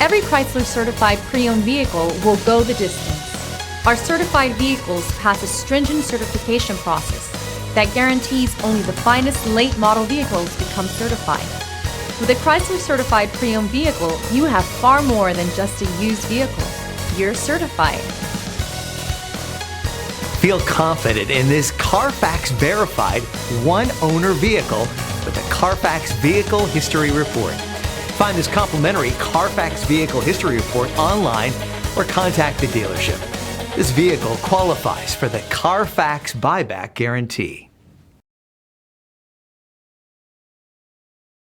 Every Chrysler certified pre-owned vehicle will go the distance. Our certified vehicles pass a stringent certification process that guarantees only the finest late model vehicles become certified. With a Chrysler certified pre-owned vehicle, you have far more than just a used vehicle. You're certified. Feel confident in this Carfax verified one-owner vehicle with a Carfax Vehicle History Report. Find this complimentary Carfax Vehicle History Report online or contact the dealership. This vehicle qualifies for the Carfax Buyback Guarantee.